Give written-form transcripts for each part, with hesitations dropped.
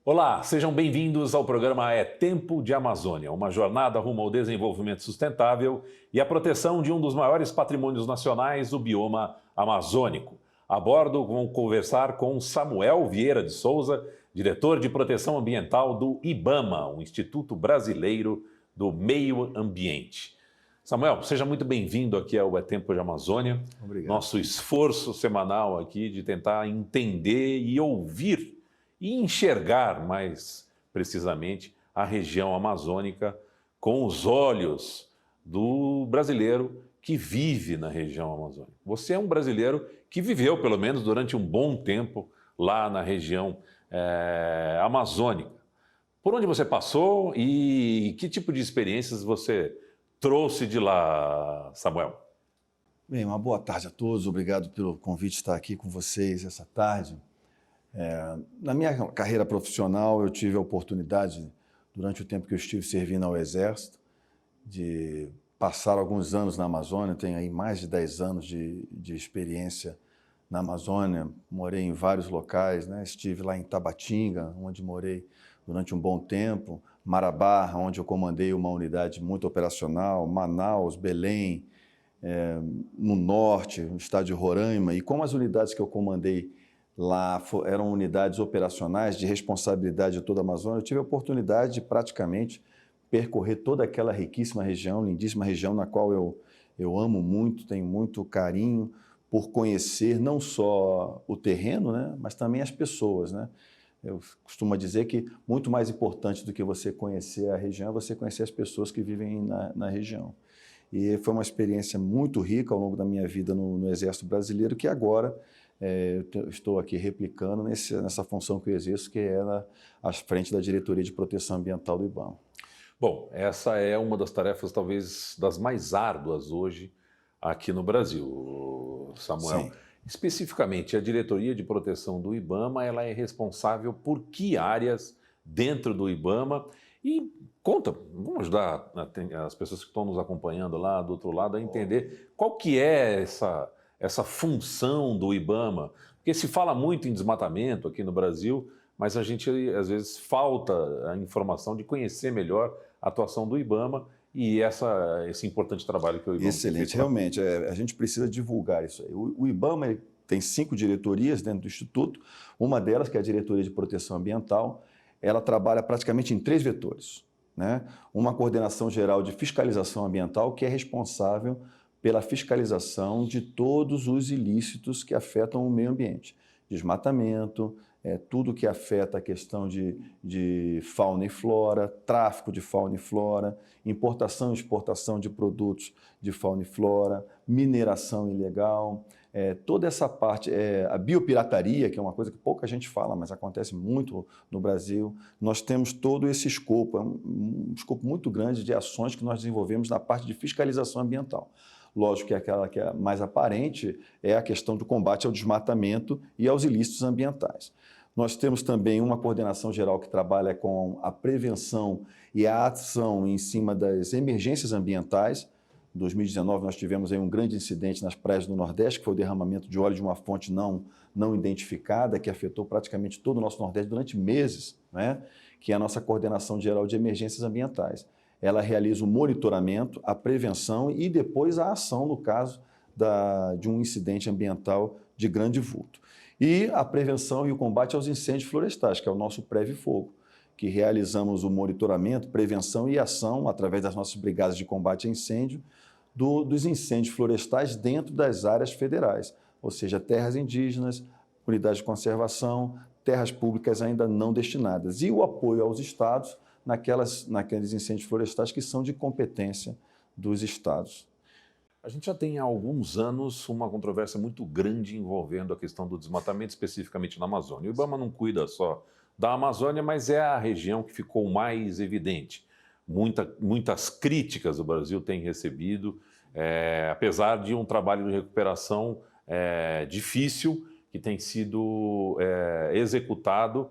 Olá, sejam bem-vindos ao programa É Tempo de Amazônia, uma jornada rumo ao desenvolvimento sustentável e à proteção de um dos maiores patrimônios nacionais, o bioma amazônico. A bordo, vamos conversar com Samuel Vieira de Souza, diretor de proteção ambiental do IBAMA, o Instituto Brasileiro do Meio Ambiente. Samuel, seja muito bem-vindo aqui ao É Tempo de Amazônia. Obrigado. Nosso esforço semanal aqui de tentar entender e ouvir e enxergar mais precisamente a região amazônica com os olhos do brasileiro que vive na região amazônica. Você é um brasileiro que viveu, pelo menos durante um bom tempo, lá na região amazônica. Por onde você passou e que tipo de experiências você trouxe de lá, Samuel? Bem, uma boa tarde a todos. Obrigado pelo convite de estar aqui com vocês essa tarde. Na minha carreira profissional, eu tive a oportunidade, durante o tempo que eu estive servindo ao Exército, de passar alguns anos na Amazônia. Tenho aí mais de 10 anos de experiência na Amazônia. Morei em vários locais, né? Estive lá em Tabatinga, onde morei durante um bom tempo, Marabá, onde eu comandei uma unidade muito operacional, Manaus, Belém, no norte, no estado de Roraima. E como as unidades que eu comandei lá eram unidades operacionais de responsabilidade de toda a Amazônia, eu tive a oportunidade de praticamente percorrer toda aquela riquíssima região, lindíssima região na qual eu amo muito, tenho muito carinho por conhecer não só o terreno, né, mas também as pessoas, né? Eu costumo dizer que muito mais importante do que você conhecer a região é você conhecer as pessoas que vivem na região. E foi uma experiência muito rica ao longo da minha vida no Exército Brasileiro, que agora eu estou aqui replicando nessa função que eu exerço, que é à frente da Diretoria de Proteção Ambiental do IBAMA. Bom, essa é uma das tarefas talvez das mais árduas hoje aqui no Brasil, Samuel. Sim. Especificamente, a Diretoria de Proteção do IBAMA, ela é responsável por que áreas dentro do IBAMA? E conta, vamos ajudar as pessoas que estão nos acompanhando lá do outro lado a entender qual que é essa função do IBAMA, porque se fala muito em desmatamento aqui no Brasil, mas a gente às vezes falta a informação de conhecer melhor a atuação do IBAMA e esse importante trabalho que o IBAMA Excelente, tem feito. realmente, a gente precisa divulgar isso aí. O IBAMA ele tem 5 diretorias dentro do Instituto, uma delas, que é a Diretoria de Proteção Ambiental, ela trabalha praticamente em 3 vetores, né? Uma coordenação geral de fiscalização ambiental, que é responsável pela fiscalização de todos os ilícitos que afetam o meio ambiente. Desmatamento, tudo que afeta a questão de fauna e flora, tráfico de fauna e flora, importação e exportação de produtos de fauna e flora, mineração ilegal, toda essa parte, a biopirataria, que é uma coisa que pouca gente fala, mas acontece muito no Brasil. Nós temos todo esse escopo, um escopo muito grande de ações que nós desenvolvemos na parte de fiscalização ambiental. Lógico que aquela que é mais aparente é a questão do combate ao desmatamento e aos ilícitos ambientais. Nós temos também uma coordenação geral que trabalha com a prevenção e a ação em cima das emergências ambientais. Em 2019, nós tivemos aí um grande incidente nas praias do Nordeste, que foi o derramamento de óleo de uma fonte não identificada, que afetou praticamente todo o nosso Nordeste durante meses, né? Que é a nossa coordenação geral de emergências ambientais. Ela realiza o monitoramento, a prevenção e depois a ação no caso de um incidente ambiental de grande vulto. E a prevenção e o combate aos incêndios florestais, que é o nosso Preve-Fogo, que realizamos o monitoramento, prevenção e ação através das nossas brigadas de combate a incêndio dos incêndios florestais dentro das áreas federais, ou seja, terras indígenas, unidades de conservação, terras públicas ainda não destinadas. E o apoio aos estados naqueles incêndios florestais que são de competência dos estados. A gente já tem há alguns anos uma controvérsia muito grande envolvendo a questão do desmatamento, especificamente na Amazônia. O IBAMA não cuida só da Amazônia, mas é a região que ficou mais evidente. Muitas críticas o Brasil tem recebido, apesar de um trabalho de recuperação difícil, que tem sido executado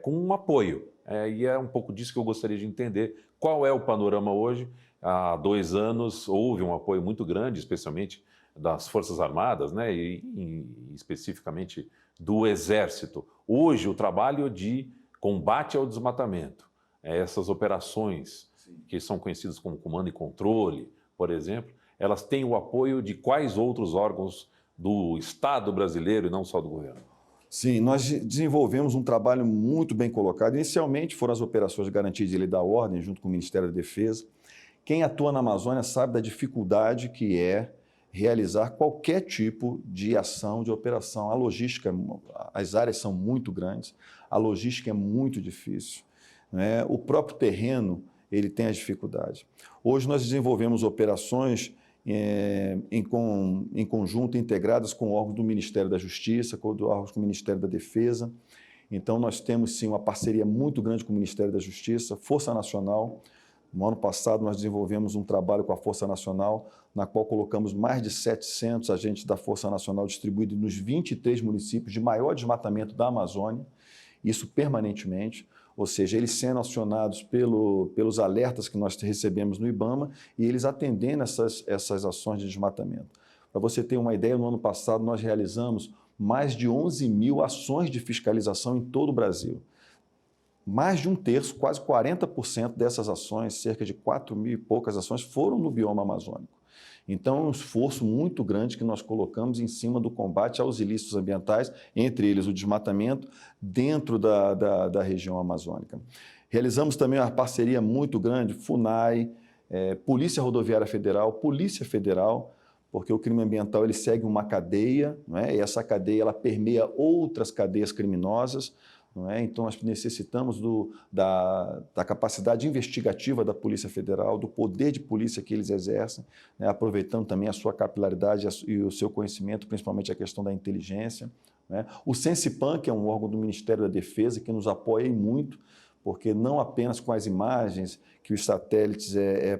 com um apoio. E é um pouco disso que eu gostaria de entender. Qual é o panorama hoje? Há 2 anos houve um apoio muito grande, especialmente das Forças Armadas, né, e especificamente do Exército. Hoje, o trabalho de combate ao desmatamento, essas operações que são conhecidas como comando e controle, por exemplo, elas têm o apoio de quais outros órgãos do Estado brasileiro e não só do governo? Sim, nós desenvolvemos um trabalho muito bem colocado. Inicialmente foram as operações de garantia de lei da ordem, junto com o Ministério da Defesa. Quem atua na Amazônia sabe da dificuldade que é realizar qualquer tipo de ação, de operação. A logística, as áreas são muito grandes, a logística é muito difícil, né? O próprio terreno, ele tem as dificuldades. Hoje nós desenvolvemos operações em conjunto, integradas com órgãos do Ministério da Justiça, com órgãos do Ministério da Defesa. Então nós temos sim uma parceria muito grande com o Ministério da Justiça, Força Nacional. No ano passado, nós desenvolvemos um trabalho com a Força Nacional, na qual colocamos mais de 700 agentes da Força Nacional distribuídos nos 23 municípios de maior desmatamento da Amazônia, isso permanentemente, ou seja, eles sendo acionados pelos alertas que nós recebemos no IBAMA e eles atendendo essas ações de desmatamento. Para você ter uma ideia, no ano passado nós realizamos mais de 11 mil ações de fiscalização em todo o Brasil. Mais de um terço, quase 40% dessas ações, cerca de 4 mil e poucas ações, foram no bioma amazônico. Então, é um esforço muito grande que nós colocamos em cima do combate aos ilícitos ambientais, entre eles o desmatamento, dentro da região amazônica. Realizamos também uma parceria muito grande, FUNAI, Polícia Rodoviária Federal, Polícia Federal, porque o crime ambiental ele segue uma cadeia, não é? E essa cadeia ela permeia outras cadeias criminosas. Não é? Então, nós necessitamos da capacidade investigativa da Polícia Federal, do poder de polícia que eles exercem, né? Aproveitando também a sua capilaridade e o seu conhecimento, principalmente a questão da inteligência. Né? O Sensipan, que é um órgão do Ministério da Defesa, que nos apoia muito, porque não apenas com as imagens que os satélites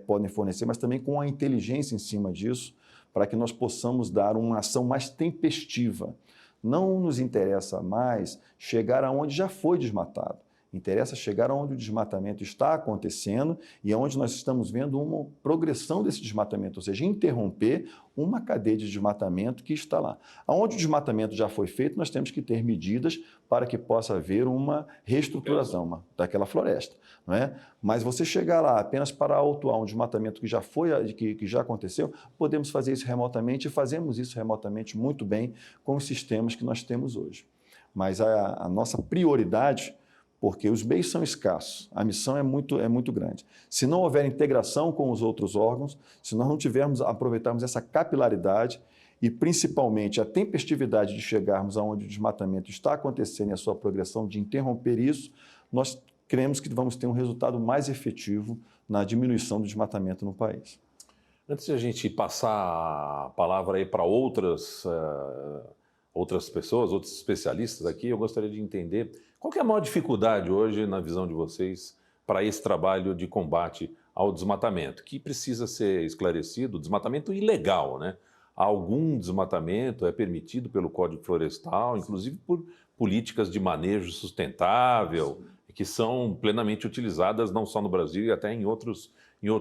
podem fornecer, mas também com a inteligência em cima disso, para que nós possamos dar uma ação mais tempestiva. Não nos interessa mais chegar aonde já foi desmatado. Interessa chegar aonde o desmatamento está acontecendo e aonde nós estamos vendo uma progressão desse desmatamento, ou seja, interromper uma cadeia de desmatamento que está lá. Aonde o desmatamento já foi feito, nós temos que ter medidas para que possa haver uma reestruturação daquela floresta, não é? Mas você chegar lá apenas para autuar um desmatamento que já foi, que já aconteceu, podemos fazer isso remotamente e fazemos isso remotamente muito bem com os sistemas que nós temos hoje. Mas a nossa prioridade, porque os meios são escassos, a missão é muito grande. Se não houver integração com os outros órgãos, se nós não aproveitarmos essa capilaridade e principalmente a tempestividade de chegarmos aonde o desmatamento está acontecendo e a sua progressão de interromper isso, nós cremos que vamos ter um resultado mais efetivo na diminuição do desmatamento no país. Antes de a gente passar a palavra aí para outras pessoas, outros especialistas aqui, eu gostaria de entender qual que é a maior dificuldade hoje, na visão de vocês, para esse trabalho de combate ao desmatamento, que precisa ser esclarecido, desmatamento ilegal, né? Algum desmatamento é permitido pelo Código Florestal, inclusive por políticas de manejo sustentável, que são plenamente utilizadas não só no Brasil e até em outros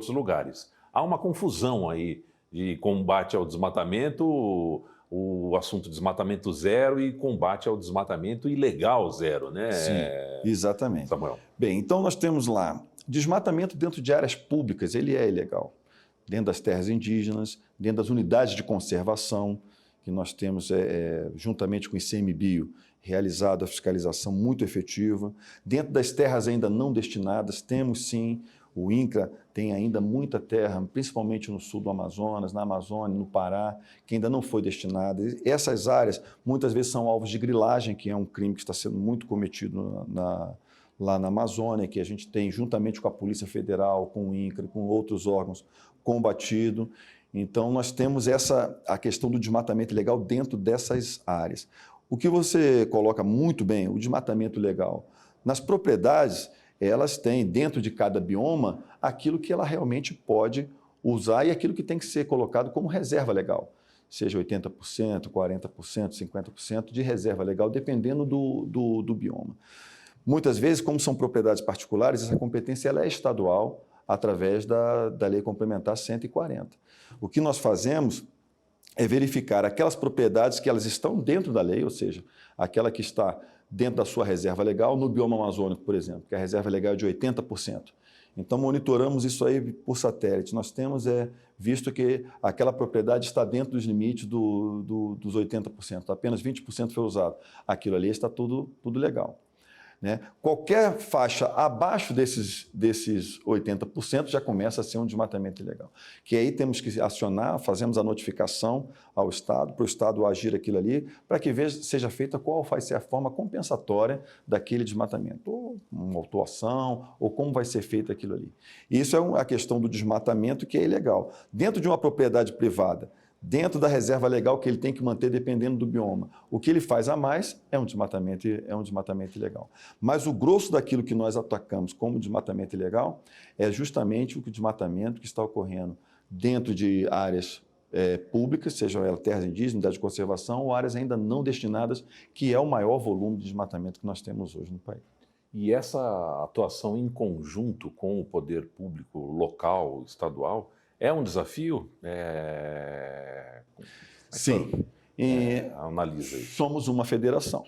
lugares. Há uma confusão aí de combate ao desmatamento, o assunto desmatamento zero e combate ao desmatamento ilegal zero, né? Sim, exatamente. Samuel. Bem, então nós temos lá, desmatamento dentro de áreas públicas, ele é ilegal. Dentro das terras indígenas, dentro das unidades de conservação, que nós temos, juntamente com o ICMBio, realizado a fiscalização muito efetiva. Dentro das terras ainda não destinadas, temos sim, o INCRA tem ainda muita terra, principalmente no sul do Amazonas, na Amazônia, no Pará, que ainda não foi destinada. Essas áreas, muitas vezes, são alvos de grilagem, que é um crime que está sendo muito cometido lá na Amazônia, que a gente tem, juntamente com a Polícia Federal, com o INCRA, com outros órgãos, combatido. Então, nós temos a questão do desmatamento ilegal dentro dessas áreas. O que você coloca muito bem, o desmatamento legal. Nas propriedades, elas têm, dentro de cada bioma, aquilo que ela realmente pode usar e aquilo que tem que ser colocado como reserva legal, seja 80%, 40%, 50% de reserva legal, dependendo do bioma. Muitas vezes, como são propriedades particulares, essa competência ela é estadual, através da Lei Complementar 140. O que nós fazemos é verificar aquelas propriedades que elas estão dentro da lei, ou seja, aquela que está dentro da sua reserva legal, no bioma amazônico, por exemplo, que a reserva legal é de 80%. Então, monitoramos isso aí por satélite. Nós temos visto que aquela propriedade está dentro dos limites dos 80%, apenas 20% foi usado. Aquilo ali está tudo legal. Né? Qualquer faixa abaixo desses 80% já começa a ser um desmatamento ilegal. Que aí temos que acionar, fazemos a notificação ao Estado, para o Estado agir aquilo ali, para que seja feita qual vai ser a forma compensatória daquele desmatamento, ou uma autuação, ou como vai ser feito aquilo ali. E isso é a questão do desmatamento, que é ilegal. Dentro de uma propriedade privada, dentro da reserva legal que ele tem que manter dependendo do bioma. O que ele faz a mais é um desmatamento ilegal. Mas o grosso daquilo que nós atacamos como desmatamento ilegal é justamente o desmatamento que está ocorrendo dentro de áreas públicas, sejam elas terras indígenas, unidades de conservação ou áreas ainda não destinadas, que é o maior volume de desmatamento que nós temos hoje no país. E essa atuação em conjunto com o poder público local, estadual, é um desafio? Sim. Analisa isso. Somos uma federação.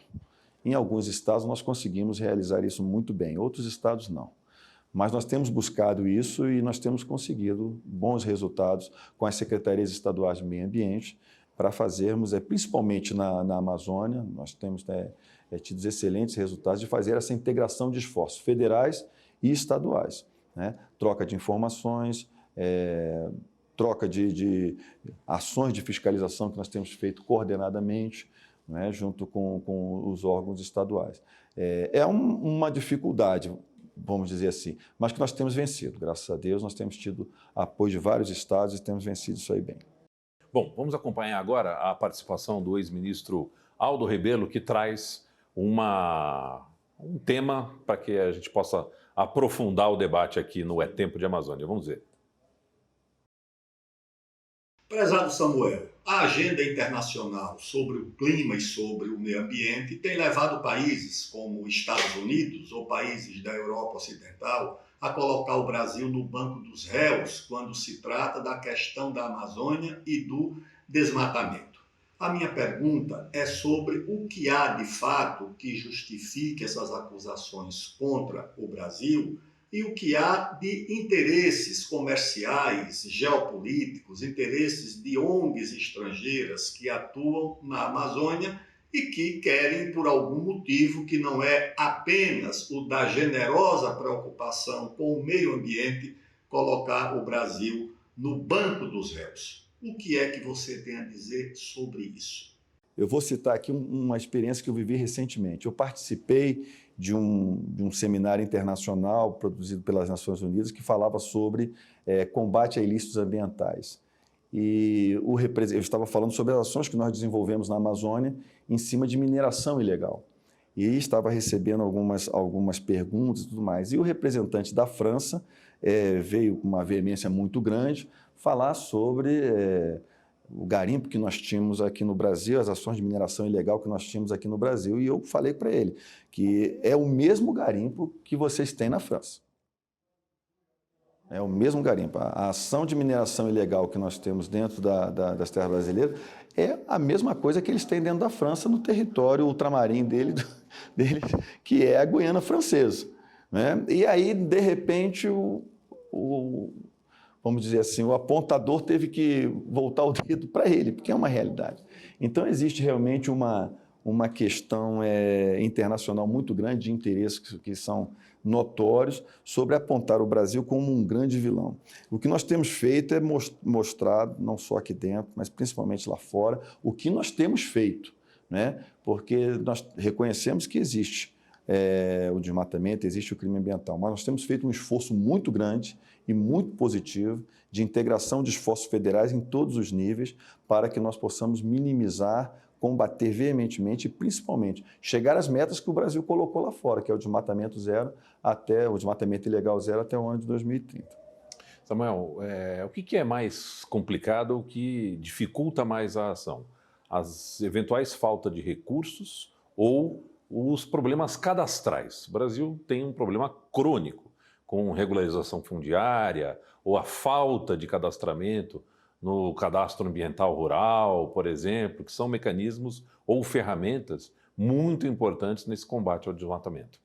Em alguns estados nós conseguimos realizar isso muito bem, outros estados não. Mas nós temos buscado isso e nós temos conseguido bons resultados com as secretarias estaduais de meio ambiente para fazermos, principalmente na Amazônia, nós temos tido excelentes resultados de fazer essa integração de esforços federais e estaduais. Né? Troca de informações, troca de ações de fiscalização que nós temos feito coordenadamente, né, junto com os órgãos estaduais. É uma dificuldade, vamos dizer assim, mas que nós temos vencido. Graças a Deus, nós temos tido apoio de vários estados e temos vencido isso aí bem. Bom, vamos acompanhar agora a participação do ex-ministro Aldo Rebelo, que traz um tema para que a gente possa aprofundar o debate aqui no É Tempo de Amazônia. Vamos ver. Prezado Samuel, a agenda internacional sobre o clima e sobre o meio ambiente tem levado países como Estados Unidos ou países da Europa Ocidental a colocar o Brasil no banco dos réus quando se trata da questão da Amazônia e do desmatamento. A minha pergunta é sobre o que há de fato que justifique essas acusações contra o Brasil e o que há de interesses comerciais, geopolíticos, interesses de ONGs estrangeiras que atuam na Amazônia e que querem, por algum motivo que não é apenas o da generosa preocupação com o meio ambiente, colocar o Brasil no banco dos réus. O que é que você tem a dizer sobre isso? Eu vou citar aqui uma experiência que eu vivi recentemente. Eu participei de um seminário internacional produzido pelas Nações Unidas que falava sobre combate a ilícitos ambientais. E eu estava falando sobre as ações que nós desenvolvemos na Amazônia em cima de mineração ilegal. E estava recebendo algumas perguntas e tudo mais. E o representante da França veio com uma veemência muito grande falar sobre o garimpo que nós tínhamos aqui no Brasil, as ações de mineração ilegal que nós tínhamos aqui no Brasil, e eu falei para ele que é o mesmo garimpo que vocês têm na França. É o mesmo garimpo. A ação de mineração ilegal que nós temos dentro das terras brasileiras é a mesma coisa que eles têm dentro da França, no território ultramarim deles, que é a Guiana Francesa. Né? E aí, de repente, vamos dizer assim, o apontador teve que voltar o dedo para ele, porque é uma realidade. Então, existe realmente uma questão internacional muito grande de interesses que são notórios sobre apontar o Brasil como um grande vilão. O que nós temos feito é mostrar, não só aqui dentro, mas principalmente lá fora, o que nós temos feito, né? Porque nós reconhecemos que existe o desmatamento, existe o crime ambiental, mas nós temos feito um esforço muito grande e muito positivo de integração de esforços federais em todos os níveis para que nós possamos minimizar, combater veementemente e, principalmente, chegar às metas que o Brasil colocou lá fora, que é o desmatamento ilegal zero até o ano de 2030. Samuel, o que é mais complicado, o que dificulta mais a ação? As eventuais faltas de recursos ou os problemas cadastrais? O Brasil tem um problema crônico com regularização fundiária ou a falta de cadastramento no cadastro ambiental rural, por exemplo, que são mecanismos ou ferramentas muito importantes nesse combate ao desmatamento.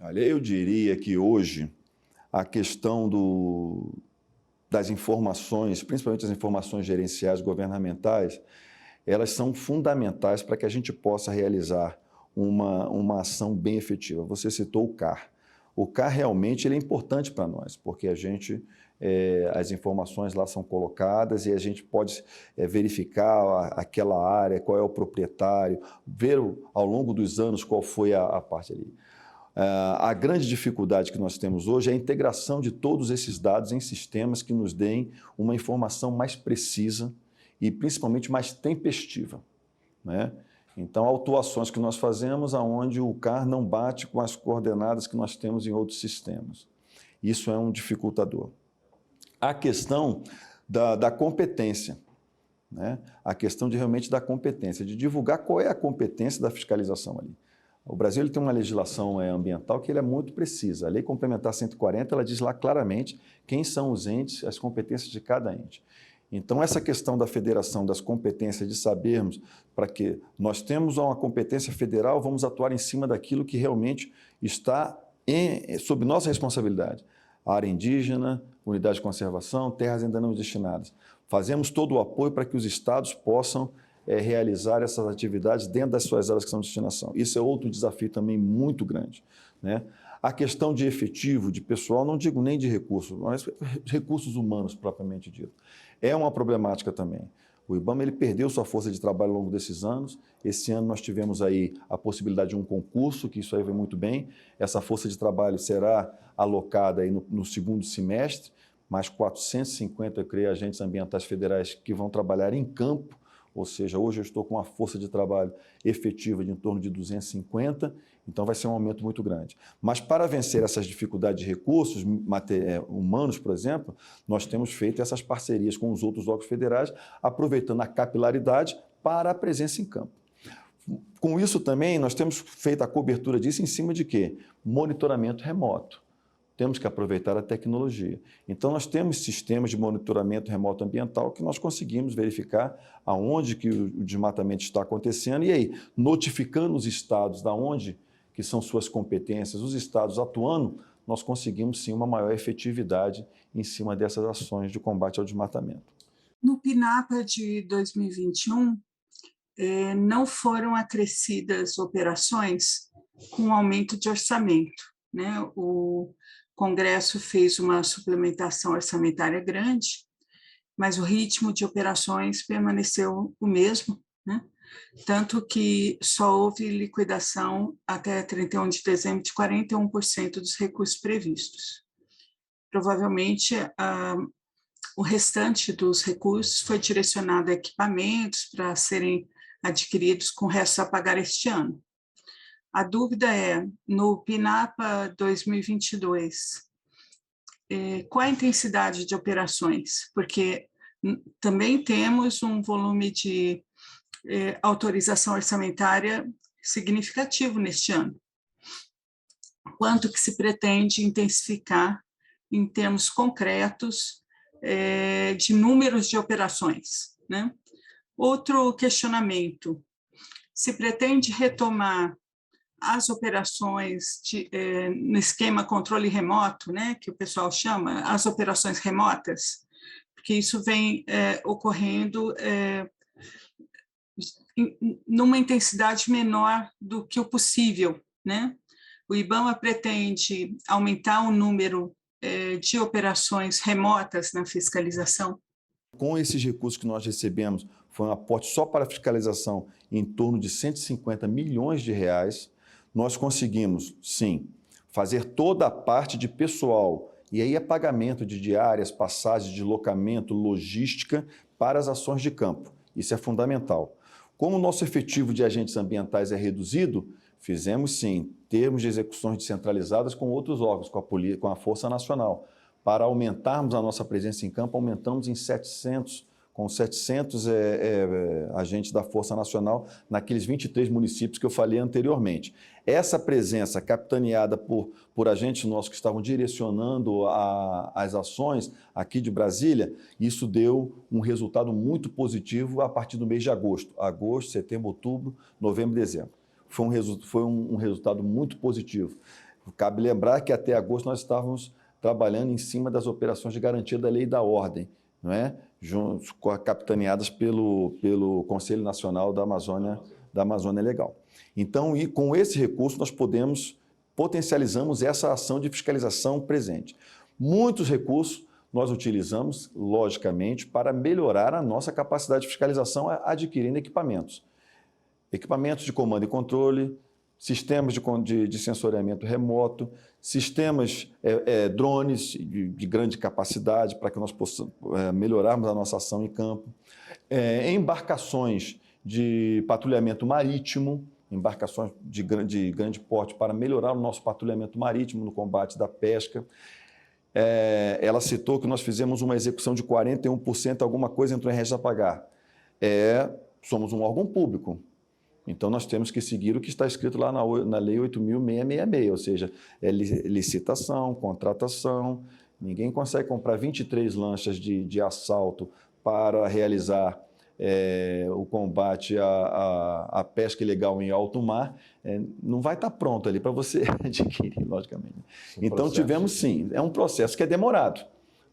Olha, eu diria que hoje a questão das informações, principalmente as informações gerenciais governamentais, elas são fundamentais para que a gente possa realizar uma ação bem efetiva. Você citou o CAR. O CAR realmente ele é importante para nós, porque as informações lá são colocadas e a gente pode verificar aquela área, qual é o proprietário, ver ao longo dos anos qual foi a parte ali. A grande dificuldade que nós temos hoje é a integração de todos esses dados em sistemas que nos deem uma informação mais precisa e principalmente mais tempestiva, né? Então, autuações que nós fazemos onde o CAR não bate com as coordenadas que nós temos em outros sistemas. Isso é um dificultador. A questão da competência, né? A questão realmente da competência, de divulgar qual é a competência da fiscalização ali. O Brasil ele tem uma legislação ambiental que ele é muito precisa. A Lei Complementar 140, ela diz lá claramente quem são os entes, as competências de cada ente. Então, essa questão da federação, das competências, de sabermos para que nós temos uma competência federal, vamos atuar em cima daquilo que realmente está sob nossa responsabilidade. A área indígena, unidade de conservação, terras ainda não destinadas. Fazemos todo o apoio para que os estados possam realizar essas atividades dentro das suas áreas que são de destinação. Isso é outro desafio também muito grande, né? A questão de efetivo, de pessoal, não digo nem de recursos, mas recursos humanos propriamente dito, é uma problemática também. O IBAMA ele perdeu sua força de trabalho ao longo desses anos. Esse ano nós tivemos aí a possibilidade de um concurso, que isso aí vai muito bem. Essa força de trabalho será alocada aí no segundo semestre, mais 450, eu creio, agentes ambientais federais que vão trabalhar em campo. Ou seja, hoje eu estou com uma força de trabalho efetiva de em torno de 250, então vai ser um aumento muito grande. Mas para vencer essas dificuldades de recursos humanos, por exemplo, nós temos feito essas parcerias com os outros órgãos federais, aproveitando a capilaridade para a presença em campo. Com isso também, nós temos feito a cobertura disso em cima de quê? Monitoramento remoto. Temos que aproveitar a tecnologia. Então, nós temos sistemas de monitoramento remoto ambiental que nós conseguimos verificar aonde que o desmatamento está acontecendo e aí, notificando os estados da onde que são suas competências, os estados atuando, nós conseguimos sim uma maior efetividade em cima dessas ações de combate ao desmatamento. No PNAPA de 2021, não foram acrescidas operações com aumento de orçamento, né? O Congresso fez uma suplementação orçamentária grande, mas o ritmo de operações permaneceu o mesmo, né? Tanto que só houve liquidação até 31 de dezembro de 41% dos recursos previstos. Provavelmente, o restante dos recursos foi direcionado a equipamentos para serem adquiridos com restos a pagar este ano. A dúvida é, no PNAPA 2022, qual a intensidade de operações? Porque também temos um volume de autorização orçamentária significativo neste ano. Quanto que se pretende intensificar em termos concretos de números de operações, né? Outro questionamento, se pretende retomar as operações no esquema controle remoto, né, que o pessoal chama, as operações remotas, porque isso vem ocorrendo numa intensidade menor do que o possível, né? O IBAMA pretende aumentar o número de operações remotas na fiscalização? Com esses recursos que nós recebemos, foi um aporte só para a fiscalização em torno de 150 milhões de reais. Nós conseguimos, sim, fazer toda a parte de pessoal, e aí é pagamento de diárias, passagens, deslocamento, logística para as ações de campo. Isso é fundamental. Como o nosso efetivo de agentes ambientais é reduzido, fizemos, sim, termos de execuções descentralizadas com outros órgãos, com a Força Nacional. Para aumentarmos a nossa presença em campo, aumentamos em 700 com 700 agentes da Força Nacional naqueles 23 municípios que eu falei anteriormente. Essa presença capitaneada por agentes nossos que estavam direcionando as ações aqui de Brasília, isso deu um resultado muito positivo a partir do mês de agosto. Agosto, setembro, outubro, novembro e dezembro. Foi um resultado muito positivo. Cabe lembrar que até agosto nós estávamos trabalhando em cima das operações de garantia da lei e da ordem, não é? Capitaneadas pelo Conselho Nacional da Amazônia Legal. Então, e com esse recurso, nós potencializamos essa ação de fiscalização presente. Muitos recursos nós utilizamos, logicamente, para melhorar a nossa capacidade de fiscalização adquirindo equipamentos. Equipamentos de comando e controle, sistemas de sensoriamento remoto, sistemas drones de grande capacidade para que nós possamos melhorarmos a nossa ação em campo, embarcações de patrulhamento marítimo, embarcações de grande porte para melhorar o nosso patrulhamento marítimo no combate da pesca. Ela citou que nós fizemos uma execução de 41%, alguma coisa entrou em registro a pagar. Somos um órgão público. Então, nós temos que seguir o que está escrito lá na Lei 8.666, ou seja, licitação, contratação. Ninguém consegue comprar 23 lanchas de assalto para realizar o combate à pesca ilegal em alto mar. Não vai estar pronto ali para você adquirir, logicamente. Então, tivemos sim, é um processo que é demorado.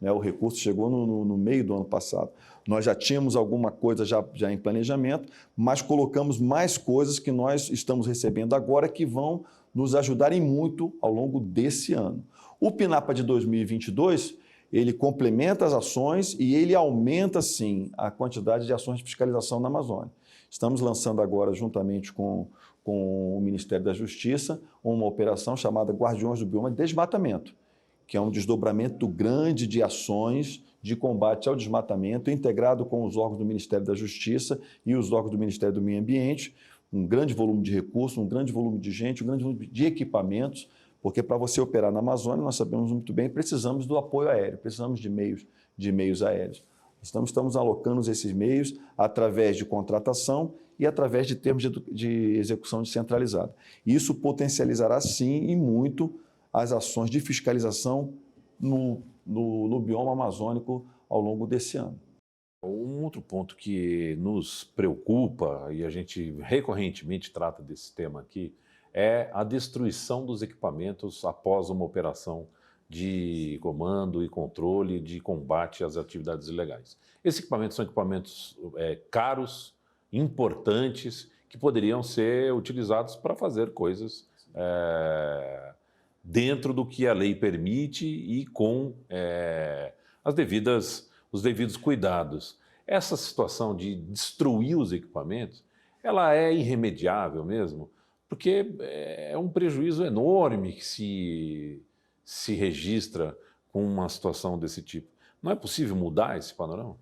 O recurso chegou no meio do ano passado. Nós já tínhamos alguma coisa já em planejamento, mas colocamos mais coisas que nós estamos recebendo agora que vão nos ajudarem muito ao longo desse ano. O PNAPA de 2022, ele complementa as ações e ele aumenta, sim, a quantidade de ações de fiscalização na Amazônia. Estamos lançando agora, juntamente com o Ministério da Justiça, uma operação chamada Guardiões do Bioma de Desmatamento, que é um desdobramento grande de ações de combate ao desmatamento, integrado com os órgãos do Ministério da Justiça e os órgãos do Ministério do Meio Ambiente, um grande volume de recursos, um grande volume de gente, um grande volume de equipamentos, porque para você operar na Amazônia, nós sabemos muito bem, precisamos do apoio aéreo, precisamos de meios aéreos. Estamos alocando esses meios através de contratação e através de termos de execução descentralizada. Isso potencializará, sim, e muito as ações de fiscalização no bioma amazônico ao longo desse ano. Um outro ponto que nos preocupa, e a gente recorrentemente trata desse tema aqui, é a destruição dos equipamentos após uma operação de comando e controle de combate às atividades ilegais. Esses equipamentos são equipamentos caros, importantes, que poderiam ser utilizados para fazer coisas dentro do que a lei permite e com os devidos cuidados. Essa situação de destruir os equipamentos, ela é irremediável mesmo, porque é um prejuízo enorme que se registra com uma situação desse tipo. Não é possível mudar esse panorama?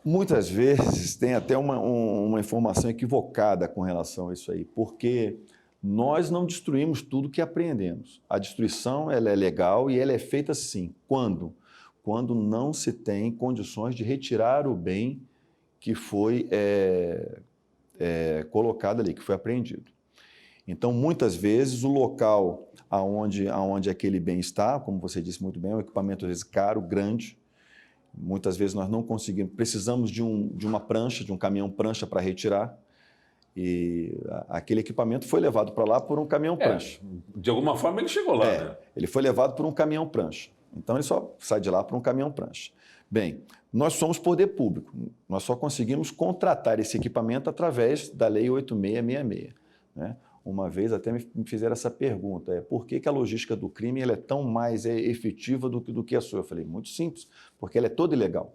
Muitas vezes tem até uma informação equivocada com relação a isso aí, porque nós não destruímos tudo que apreendemos. A destruição ela é legal e ela é feita sim. Quando? Quando não se tem condições de retirar o bem que foi colocado ali, que foi apreendido. Então, muitas vezes, o local aonde aquele bem está, como você disse muito bem, é um equipamento, às vezes, caro, grande. Muitas vezes nós não conseguimos, precisamos de uma prancha, de um caminhão-prancha para retirar. E aquele equipamento foi levado para lá por um caminhão-prancha. De alguma forma ele chegou lá, né? Ele foi levado por um caminhão-prancha. Então ele só sai de lá por um caminhão-prancha. Bem, nós somos poder público. Nós só conseguimos contratar esse equipamento através da Lei 8.666. Né? Uma vez até me fizeram essa pergunta, por que a logística do crime ela é tão mais efetiva do que a sua? Eu falei, muito simples, porque ela é toda ilegal.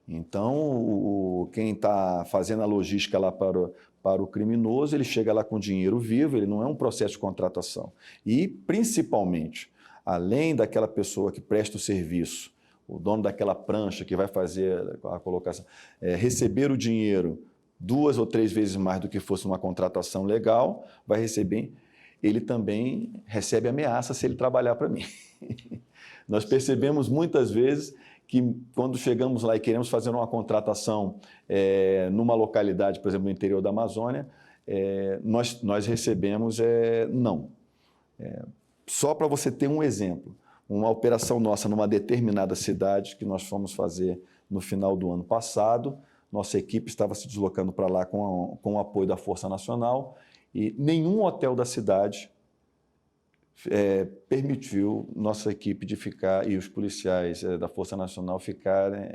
Então, quem está fazendo a logística lá para o criminoso, ele chega lá com dinheiro vivo, ele não é um processo de contratação. E, principalmente, além daquela pessoa que presta o serviço, o dono daquela prancha que vai fazer a colocação, receber o dinheiro 2 ou 3 vezes mais do que fosse uma contratação legal, vai receber, ele também recebe ameaça se ele trabalhar para mim. Nós percebemos muitas vezes que quando chegamos lá e queremos fazer uma contratação numa localidade, por exemplo, no interior da Amazônia, nós recebemos não. Só para você ter um exemplo, uma operação nossa numa determinada cidade que nós fomos fazer no final do ano passado, nossa equipe estava se deslocando para lá com o apoio da Força Nacional e nenhum hotel da cidade permitiu nossa equipe de ficar e os policiais da Força Nacional ficarem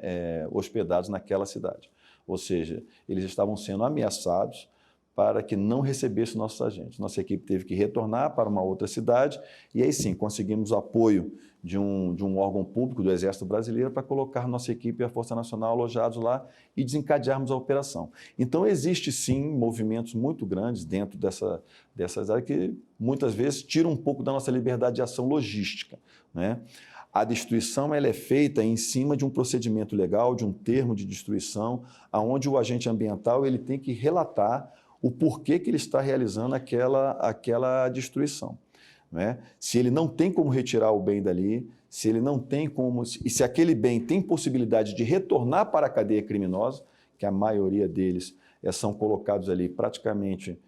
hospedados naquela cidade. Ou seja, eles estavam sendo ameaçados para que não recebesse nossos agentes. Nossa equipe teve que retornar para uma outra cidade e aí sim conseguimos o apoio de um órgão público do Exército Brasileiro para colocar nossa equipe e a Força Nacional alojados lá e desencadearmos a operação. Então existe sim movimentos muito grandes dentro dessas áreas que muitas vezes tiram um pouco da nossa liberdade de ação logística, né? A destruição ela é feita em cima de um procedimento legal, de um termo de destruição, onde o agente ambiental ele tem que relatar o porquê que ele está realizando aquela destruição, né? Se ele não tem como retirar o bem dali, se ele não tem como, e se aquele bem tem possibilidade de retornar para a cadeia criminosa, que a maioria deles são colocados ali praticamente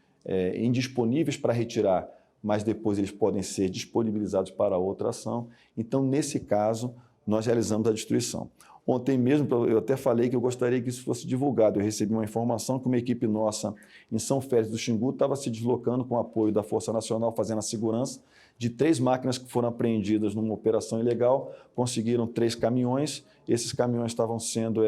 indisponíveis para retirar, mas depois eles podem ser disponibilizados para outra ação. Então, nesse caso, nós realizamos a destruição. Ontem mesmo, eu até falei que eu gostaria que isso fosse divulgado. Eu recebi uma informação que uma equipe nossa em São Félix do Xingu estava se deslocando com o apoio da Força Nacional, fazendo a segurança de 3 máquinas que foram apreendidas numa operação ilegal, conseguiram 3 caminhões, esses caminhões estavam sendo,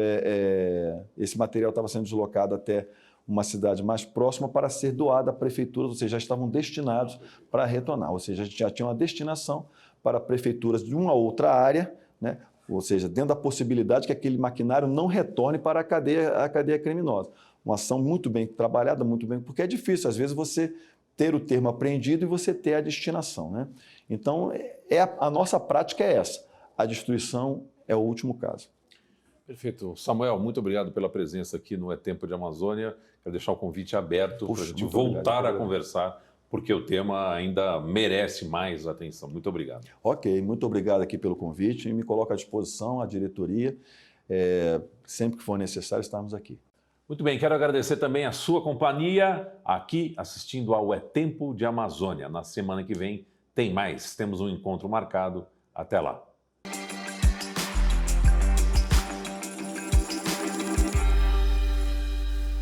esse material estava sendo deslocado até uma cidade mais próxima para ser doado à prefeitura, ou seja, já estavam destinados para retornar, ou seja, a gente já tinha uma destinação para prefeituras de uma outra área, né? Ou seja, dentro da possibilidade que aquele maquinário não retorne para a cadeia criminosa. Uma ação muito bem trabalhada, muito bem, porque é difícil, às vezes, você ter o termo apreendido e você ter a destinação, né? Então, a nossa prática é essa. A destruição é o último caso. Perfeito. Samuel, muito obrigado pela presença aqui no É Tempo de Amazônia. Quero deixar o convite aberto para a gente voltar a conversar, porque o tema ainda merece mais atenção. Muito obrigado. Ok, muito obrigado aqui pelo convite e me coloco à disposição, a diretoria. Sempre que for necessário, estarmos aqui. Muito bem, quero agradecer também a sua companhia aqui assistindo ao É Tempo de Amazônia. Na semana que vem tem mais, temos um encontro marcado. Até lá.